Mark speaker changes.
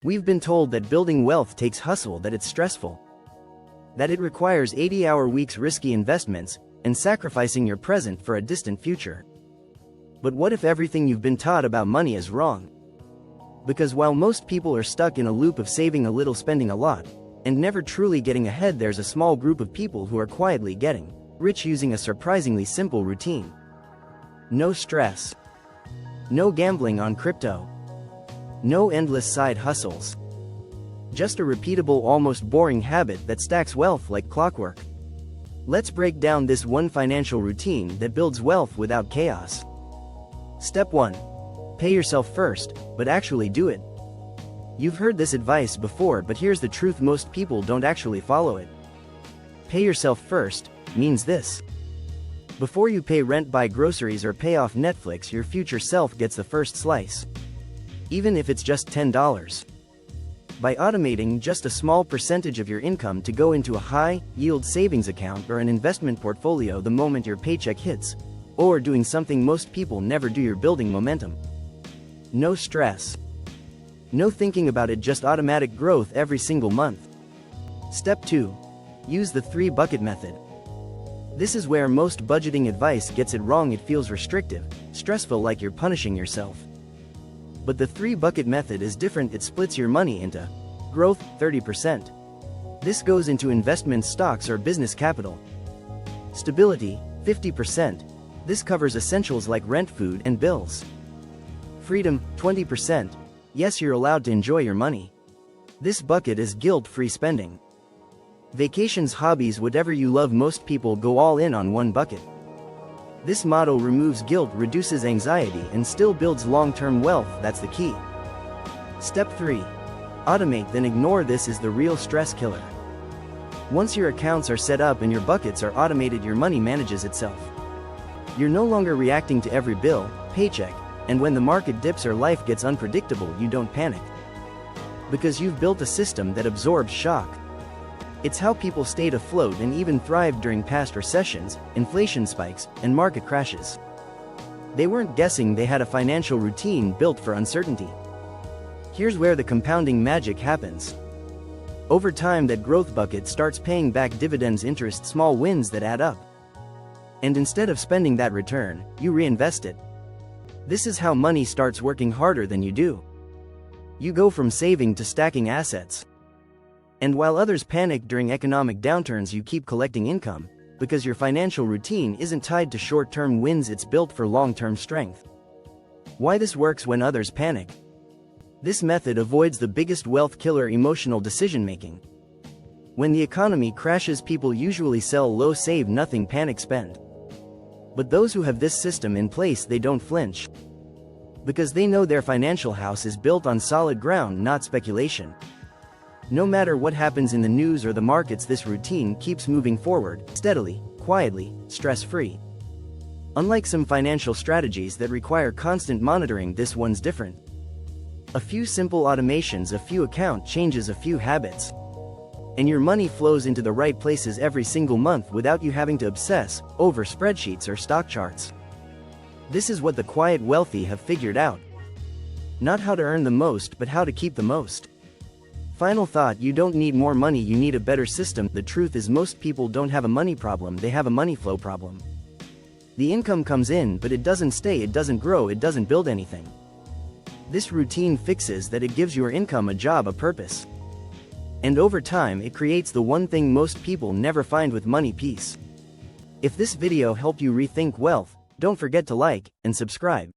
Speaker 1: We've been told that building wealth takes hustle, that it's stressful, that it requires 80-hour weeks, risky investments, and sacrificing your present for a distant future. But what if everything you've been taught about money is wrong? Because while most people are stuck in a loop of saving a little, spending a lot, and never truly getting ahead, there's a small group of people who are quietly getting rich using a surprisingly simple routine. No stress. No gambling on crypto. No endless side hustles. Just a repeatable, almost boring habit that stacks wealth like clockwork. Let's break down this one financial routine that builds wealth without chaos. Step 1. Pay yourself first, but actually do it. You've heard this advice before, but here's the truth: most people don't actually follow it. Pay yourself first means this. Before you pay rent, buy groceries, or pay off Netflix, your future self gets the first slice. Even if it's just $10. By automating just a small percentage of your income to go into a high-yield savings account or an investment portfolio the moment your paycheck hits, or doing something most people never do, you're building momentum. No stress. No thinking about it, just automatic growth every single month. Step 2. Use the 3-bucket method. This is where most budgeting advice gets it wrong. It feels restrictive, stressful, like you're punishing yourself. But the 3-bucket method is different. It splits your money into growth, 30%. This goes into investment, stocks, or business capital. Stability, 50%. This covers essentials like rent, food, and bills. Freedom, 20%. Yes, you're allowed to enjoy your money. This bucket is guilt-free spending. Vacations, hobbies, whatever you love. Most people go all in on one bucket. This model removes guilt, reduces anxiety, and still builds long-term wealth. That's the key. Step 3. Automate, then ignore. This is the real stress killer. Once your accounts are set up and your buckets are automated, your money manages itself. You're no longer reacting to every bill, paycheck, and when the market dips or life gets unpredictable, you don't panic. Because you've built a system that absorbs shock. It's how people stayed afloat and even thrived during past recessions, inflation spikes, and market crashes. They weren't guessing, they had a financial routine built for uncertainty. Here's where the compounding magic happens. Over time, that growth bucket starts paying back dividends, interest, small wins that add up. And instead of spending that return, you reinvest it. This is how money starts working harder than you do. You go from saving to stacking assets. And while others panic during economic downturns, you keep collecting income, because your financial routine isn't tied to short-term wins, it's built for long-term strength. Why this works when others panic? This method avoids the biggest wealth killer: emotional decision-making. When the economy crashes, people usually sell low, save nothing, panic, spend. But those who have this system in place, they don't flinch. Because they know their financial house is built on solid ground, not speculation. No matter what happens in the news or the markets, this routine keeps moving forward, steadily, quietly, stress-free. Unlike some financial strategies that require constant monitoring, this one's different. A few simple automations, a few account changes, a few habits, and your money flows into the right places every single month without you having to obsess over spreadsheets or stock charts. This is what the quiet wealthy have figured out. Not how to earn the most, but how to keep the most. Final thought: you don't need more money, you need a better system. The truth is, most people don't have a money problem, they have a money flow problem. The income comes in, but it doesn't stay, it doesn't grow, it doesn't build anything. This routine fixes that. It gives your income a job, a purpose. And over time, it creates the one thing most people never find with money: peace. If this video helped you rethink wealth, don't forget to like and subscribe.